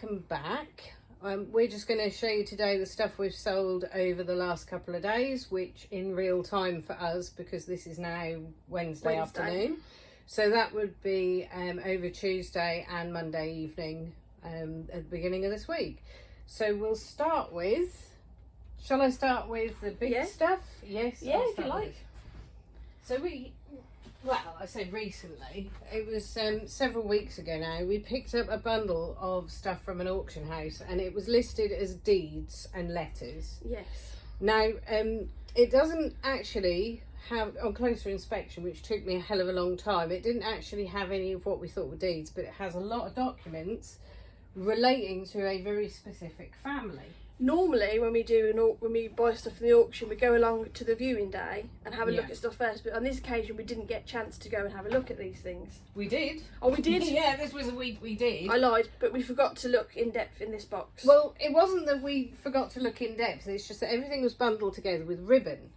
welcome back. We're just going to show you today the stuff we've sold over the last couple of days, which in real time for us, because this is now Wednesday afternoon. So that would be over Tuesday and Monday evening at the beginning of this week. So we'll start with, shall I start with the big stuff? Yes. Yeah, if you like. So I say recently, it was several weeks ago now, we picked up a bundle of stuff from an auction house and it was listed as deeds and letters. Yes. Now, it doesn't actually have, on closer inspection, which took me a hell of a long time, it didn't actually have any of what we thought were deeds, but it has a lot of documents relating to a very specific family. Normally, when we buy stuff from the auction, we go along to the viewing day and have a look at stuff first. But on this occasion, we didn't get a chance to go and have a look at these things. We did. Oh, we did? Yeah, this was a week we did. I lied, but we forgot to look in depth in this box. Well, it wasn't that we forgot to look in depth. It's just that everything was bundled together with ribbon.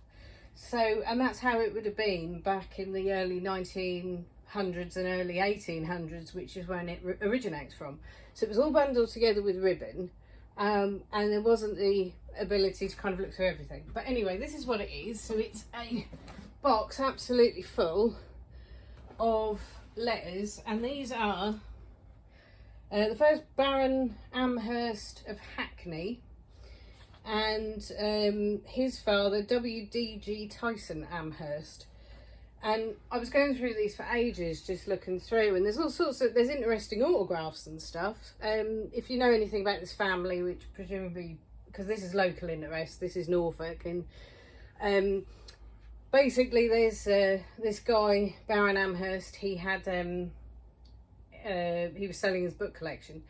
So, and that's how it would have been back in the early 1900s and early 1800s, which is when it originates from. So it was all bundled together with ribbon. And there wasn't the ability to kind of look through everything. But anyway, this is what it is. So it's a box absolutely full of letters. And these are the first Baron Amherst of Hackney and his father, W.D.G. Tyson Amherst. And I was going through these for ages, just looking through, and there's all sorts of, there's interesting autographs and stuff. If you know anything about this family, which presumably, because this is local interest, this is Norfolk, and basically there's this guy, Baron Amherst, he had, he was selling his book collection,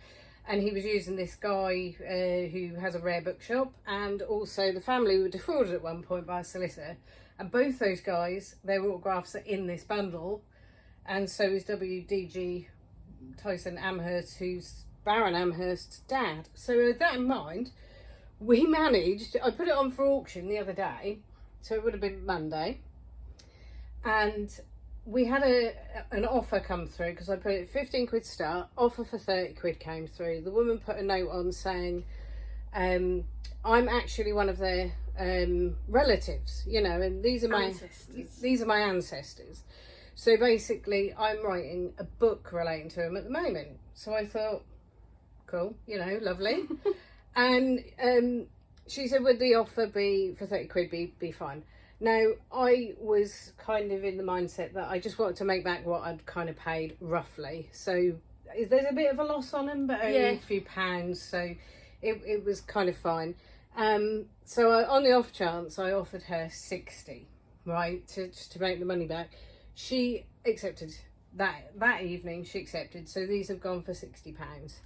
and he was using this guy who has a rare bookshop, and also the family were defrauded at one point by a solicitor. And both those guys, their autographs are in this bundle. And so is W.D.G. Tyson Amherst, who's Baron Amherst's dad. So with that in mind, we managed, I put it on for auction the other day. So it would have been Monday. And we had an offer come through, because I put it 15 quid start, offer for 30 quid came through. The woman put a note on saying, I'm actually one of their relatives, you know, and these are my ancestors. So basically I'm writing a book relating to them at the moment. So I thought, cool, you know, lovely. And she said, would the offer be for 30 quid be fine? Now, I was kind of in the mindset that I just wanted to make back what I'd kind of paid roughly. So there's a bit of a loss on them, but only a few pounds. So it was kind of fine. So on the off chance, I offered her 60, right, just to make the money back. She accepted that evening. She accepted. So these have gone for £60.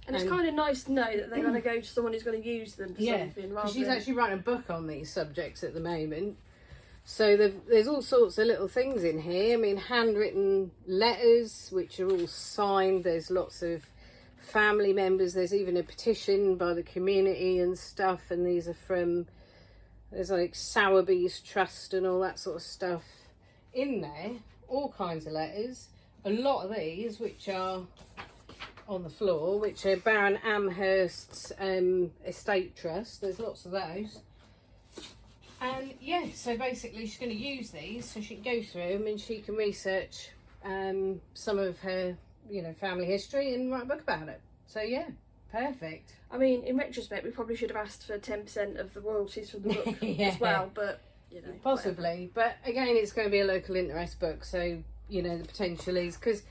And it's kind of nice to know that they're going to go to someone who's going to use them for something. Rather she's than... actually writing a book on these subjects at the moment. So there's all sorts of little things in here. I mean, handwritten letters, which are all signed. There's lots of family members. There's even a petition by the community and stuff. And these are from, there's like Sowerby's Trust and all that sort of stuff in there. All kinds of letters. A lot of these, which are on the floor, which are Baron Amherst's estate trust. There's lots of those. And yeah, so basically she's going to use these so she can go through them and she can research some of her, you know, family history and write a book about it. So yeah, perfect. I mean, in retrospect, we probably should have asked for 10% of the royalties from the book as well, but you know, possibly. Whatever. But again, it's going to be a local interest book, so you know the potential is, because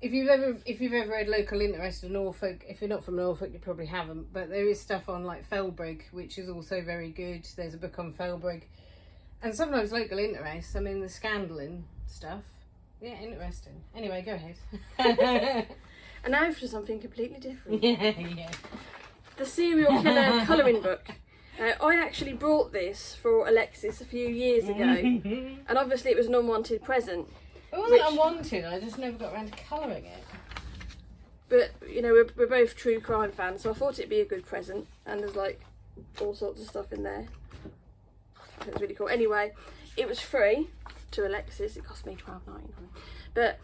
if you've ever read local interest in Norfolk, if you're not from Norfolk, you probably haven't. But there is stuff on like Felbrigg, which is also very good. There's a book on Felbrigg, and sometimes local interest. I mean, the scandal and stuff. Yeah, interesting. Anyway, go ahead. And now for something completely different. Yeah. The serial killer colouring book. I actually brought this for Alexis a few years ago, and obviously it was an unwanted present. It wasn't unwanted, I just never got around to colouring it. But, you know, we're both true crime fans, so I thought it'd be a good present. And there's, like, all sorts of stuff in there. It's really cool. Anyway, it was free to Alexis. It cost me $12.99. But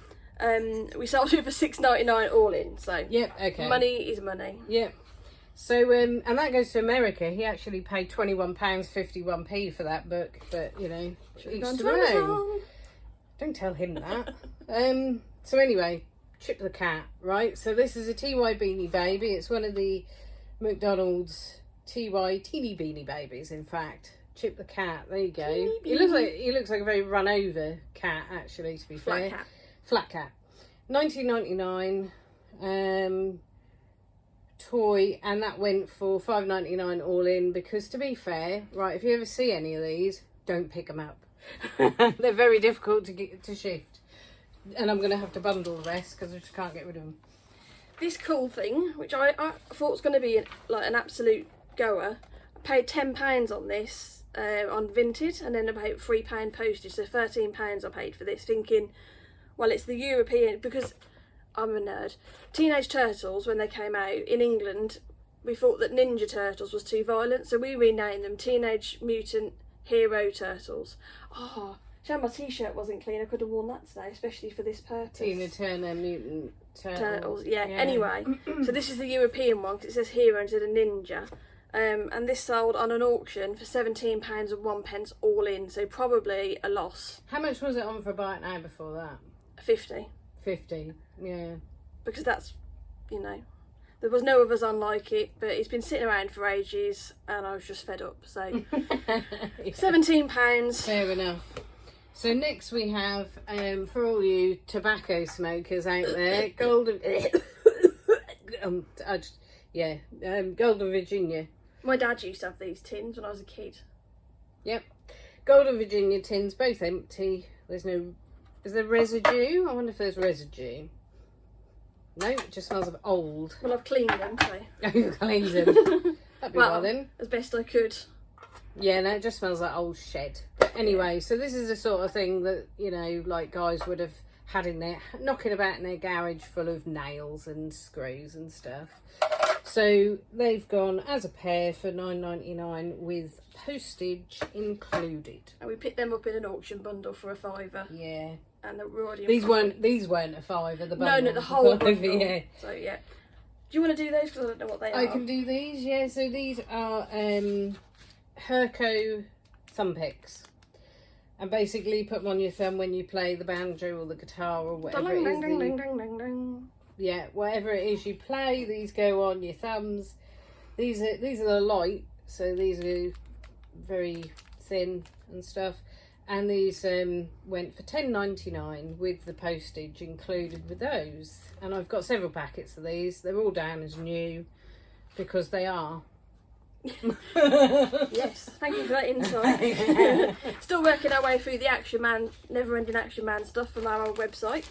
we sold it for $6.99 all in, so... Yep, okay. Money is money. Yep. So, and that goes to America. He actually paid £21.51 for that book, but you know, each to their own. Don't tell him that. So anyway, Chip the cat, right? So this is a TY Beanie Baby. It's one of the McDonald's TY Teeny Beanie Babies, in fact. Chip the cat. There you go. He looks like a very run over cat, actually. To be fair, flat cat. 19.99 toy, and that went for $5.99 all in. Because to be fair, right, if you ever see any of these, don't pick them up. They're very difficult to shift, and I'm going to have to bundle the rest because I just can't get rid of them. This cool thing, which I thought was going to be like an absolute goer, I paid £10 on this on Vinted, and then I paid £3 postage, so £13 I paid for this, thinking, well, it's the European, because I'm a nerd. Teenage Turtles, when they came out in England, we thought that Ninja Turtles was too violent, so we renamed them Teenage Mutant Hero Turtles. Oh, shame my t-shirt wasn't clean. I could have worn that today, especially for this purpose. Tina Turner Mutant Turtles. Yeah. Anyway, so this is the European one, because it says hero instead of ninja. And this sold on an auction for £17.01 all in, so probably a loss. How much was it on for Buy It Now before that? 50. 50, yeah. Because that's, you know, there was no others unlike it, but it's been sitting around for ages and I was just fed up, so £17. Fair enough. So next we have, for all you tobacco smokers out there, Golden Golden Virginia. My dad used to have these tins when I was a kid. Yep. Golden Virginia tins, both empty. Is there residue? I wonder if there's residue. No, it just smells of old. Well, I've cleaned them, so. Oh, you've cleaned them. That'd be well then. As best I could. Yeah, no, it just smells like old shed. But anyway, so this is the sort of thing that, you know, like guys would have had in there, knocking about in their garage full of nails and screws and stuff. So they've gone as a pair for $9.99 with postage included. And we picked them up in an auction bundle for £5. Yeah. And they're already. These weren't a £5. The bundle. No, the whole bundle. Yeah. So yeah. Do you want to do those? Because I don't know what they are. I can do these. Yeah. So these are Herco thumb picks. And basically put them on your thumb when you play the banjo or the guitar or whatever it is. Yeah, whatever it is you play, these go on your thumbs. These are the light, so these are very thin and stuff. And these went for $10.99 with the postage included with those. And I've got several packets of these. They're all down as new because they are. Yes, thank you for that insight. Still working our way through the Action Man, never-ending Action Man stuff from our old website.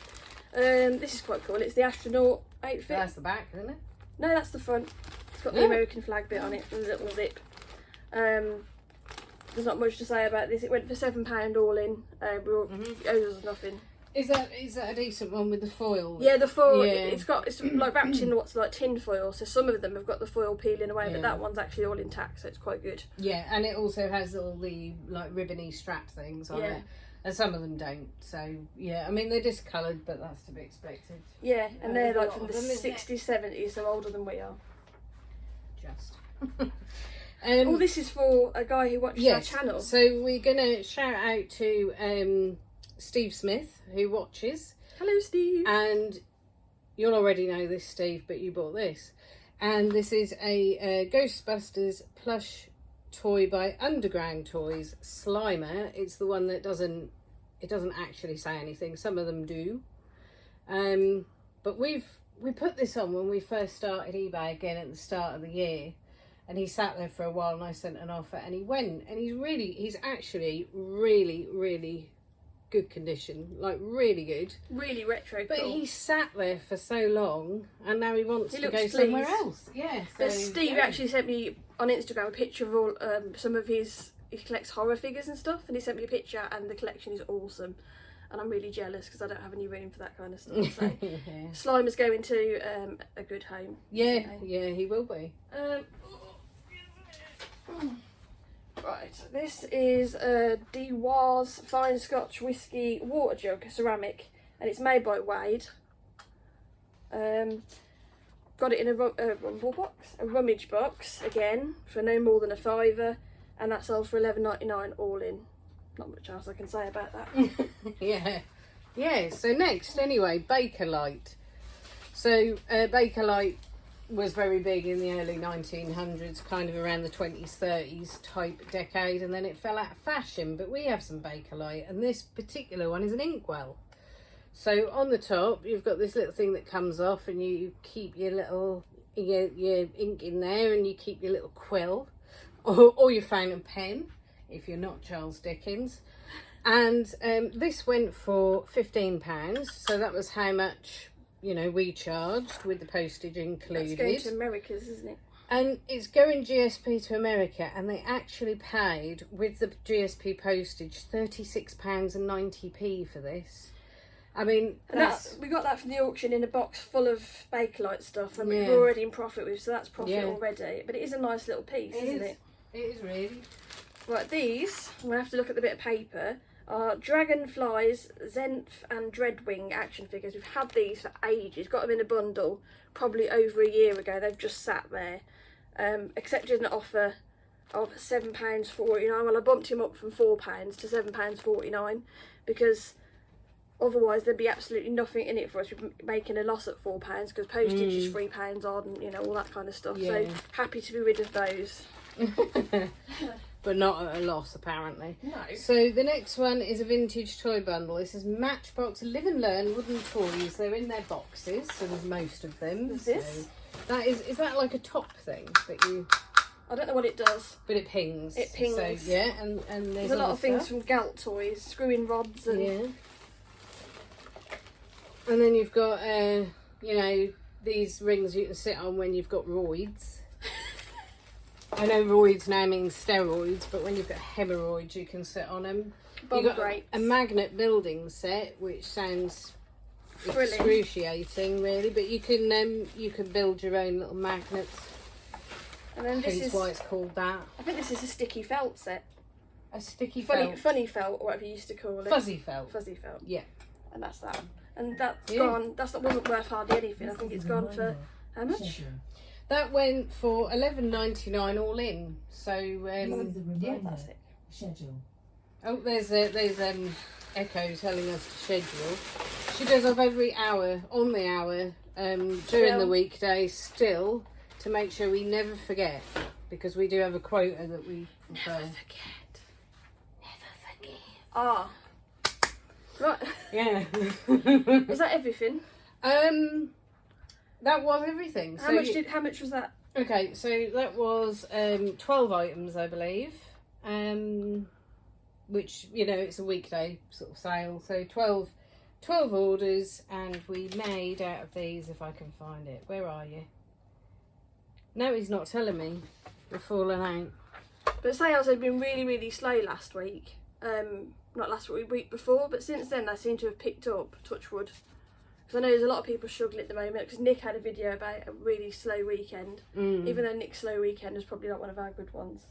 This is quite cool. It's the astronaut outfit. That's the back, isn't it? No, that's the front. It's got the American flag bit on it and a little zip. There's not much to say about this. It went for £7 all in. It owes us nothing. Is that a decent one with the foil? Yeah, the foil. Yeah. It's like wrapped in what's like tin foil. So some of them have got the foil peeling away, but that one's actually all intact, so it's quite good. Yeah, and it also has all the like ribbony strap things on it. And some of them don't. So, yeah, I mean, they're discoloured, but that's to be expected. Yeah, and they're like from the 60s, 70s, so older than we are. Just. All this is for a guy who watches our channel. So we're going to shout out to Steve Smith, who watches. Hello, Steve. And you'll already know this, Steve, but you bought this. And this is a Ghostbusters plush toy by Underground Toys, Slimer. It's the one that doesn't actually say anything. Some of them do. But we put this on when we first started eBay again at the start of the year. And he sat there for a while and I sent an offer and he went. And he's actually really, really good condition. Like, really good. Really retro But cool. he sat there for so long and now he wants to go somewhere else. Yeah. So, Steve actually sent me on Instagram a picture of all some of his... He collects horror figures and stuff. And he sent me a picture and the collection is awesome. And I'm really jealous because I don't have any room for that kind of stuff. So Slimer's going to a good home. Yeah, yeah, he will be. Right, this is a Dewar's Fine Scotch Whisky water jug, ceramic, and it's made by Wade. got it in a rumble box, a rummage box again for no more than £5, and that sold for $11.99 all in. Not much else I can say about that. Yeah. So next, anyway, Bakelite. So Bakelite was very big in the early 1900s, kind of around the 20s, 30s type decade, and then it fell out of fashion. But we have some Bakelite, and this particular one is an inkwell. So on the top, you've got this little thing that comes off, and you keep your little your ink in there, and you keep your little quill or your fountain pen if you're not Charles Dickens. And this went for £15, so that was how much we charged with the postage included. That's going to America's, isn't it? And it's going GSP to America, and they actually paid with the GSP postage £36.90 for this. I mean, we got that from the auction in a box full of Bakelite stuff, and we're already in profit with, so that's profit already. But it is a nice little piece, isn't it? It is really. Right, these, I'm going to have to look at the bit of paper, are Dragonflies, Zenth and Dreadwing action figures. We've had these for ages, got them in a bundle probably over a year ago. They've just sat there. Accepted an offer of £7.49. Well, I bumped him up from £4 to £7.49 because otherwise there'd be absolutely nothing in it for us. We'd be making a loss at £4 because postage is £3 odd and all that kind of stuff. Yeah. So happy to be rid of those. But not at a loss, apparently. No. So the next one is a vintage toy bundle. This is Matchbox Live and Learn wooden toys. They're in their boxes, so there's most of them. What's this? So that is that like a top thing that you? I don't know what it does. But it pings. It pings. So, yeah, and there's a lot of things from Galt Toys, screw-in rods and... Yeah. And then you've got, these rings you can sit on when you've got roids. I know roids now means steroids, but when you've got hemorrhoids, you can sit on them. You've got a magnet building set, which sounds excruciating, really. But you can build your own little magnets. And then this is why it's called that. I think this is a sticky felt set. A sticky felt. Funny felt, or whatever you used to call it. Fuzzy felt. Fuzzy felt. Yeah. And that's that. And that's gone. That wasn't worth hardly anything. I think it's gone for how much? That went for $11.99 all in. So yeah, that's it. Schedule. Oh, there's Echo telling us to schedule. She does off every hour on the hour during the weekday still to make sure we never forget, because we do have a quota that we prefer. Never forget. Never forget. Ah. Right. Yeah. Was that everything? That was everything. How much was that? Okay, so that was 12 items, I believe. Which, it's a weekday sort of sale. So 12 orders, and we made out of these, if I can find it. Where are you? No, he's not telling me. We're falling out. But sales had been really, really slow last week. Not last week, week before, but since then they seem to have picked up, touch wood. Because I know there's a lot of people struggling at the moment, because Nick had a video about a really slow weekend. Even though Nick's slow weekend is probably not one of our good ones.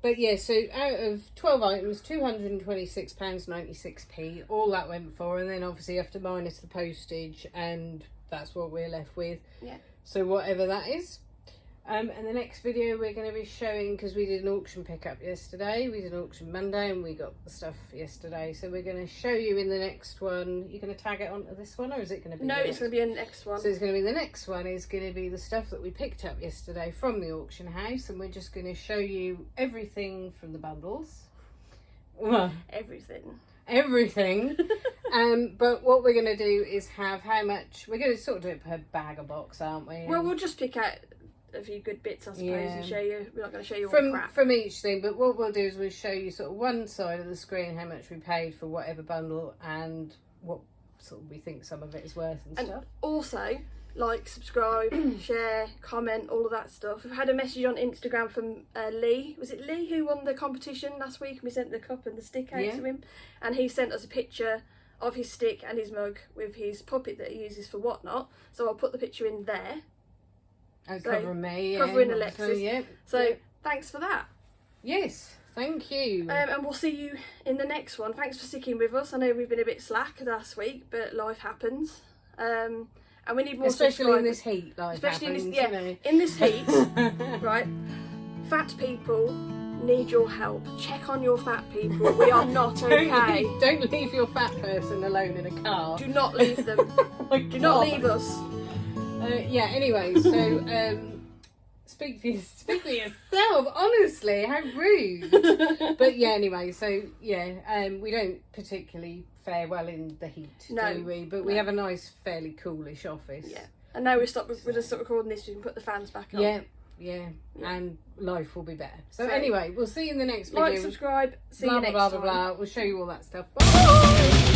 But yeah, so out of 12 items, £226.96, all that went for, and then obviously you have to minus the postage, and that's what we're left with. Yeah. So whatever that is. And the next video we're going to be showing, because we did an auction pickup yesterday, we did an auction Monday and we got the stuff yesterday, so we're going to show you in the next one. You're going to tag it onto this one, or is it going to be no, it's going to be the next one. So it's going to be the next one is going to be the stuff that we picked up yesterday from the auction house, and we're just going to show you everything from the bundles. Well, everything. But what we're going to do is have how much, we're going to sort of do it per bag or box, aren't we? Well, we'll just pick out a few good bits, I suppose, and show you. We're not going to show you all from the crap. from each thing, but what we'll do is we'll show you sort of one side of the screen how much we paid for whatever bundle and what sort of we think some of it is worth and stuff. Also, like, subscribe, share, comment, all of that stuff. We've had a message on Instagram from Lee. Was it Lee who won the competition last week? We sent the cup and the stick out to him, and he sent us a picture of his stick and his mug with his puppet that he uses for whatnot. So I'll put the picture in there. And covering me, covering Alexis. So thanks for that. Yes, thank you. And we'll see you in the next one. Thanks for sticking with us. I know we've been a bit slack last week, but life happens. And and we need more especially in subscribers. this heat, like Especially happens, in this, you know. in this heat, right? Fat people need your help. Check on your fat people. We are not okay. Don't leave your fat person alone in a car. Do not leave them. Oh my Do not God. leave us. Yeah, anyway, so speak for yourself, honestly, how rude. But yeah, anyway, so yeah, we don't particularly fare well in the heat, No, do we? But we have a nice, fairly coolish office. Yeah. And now we're just stop recording this, we can put the fans back on. Yeah, and life will be better. So anyway, we'll see you in the next video. Like, subscribe, see blah, you next blah, time. blah, blah. We'll show you all that stuff. Bye!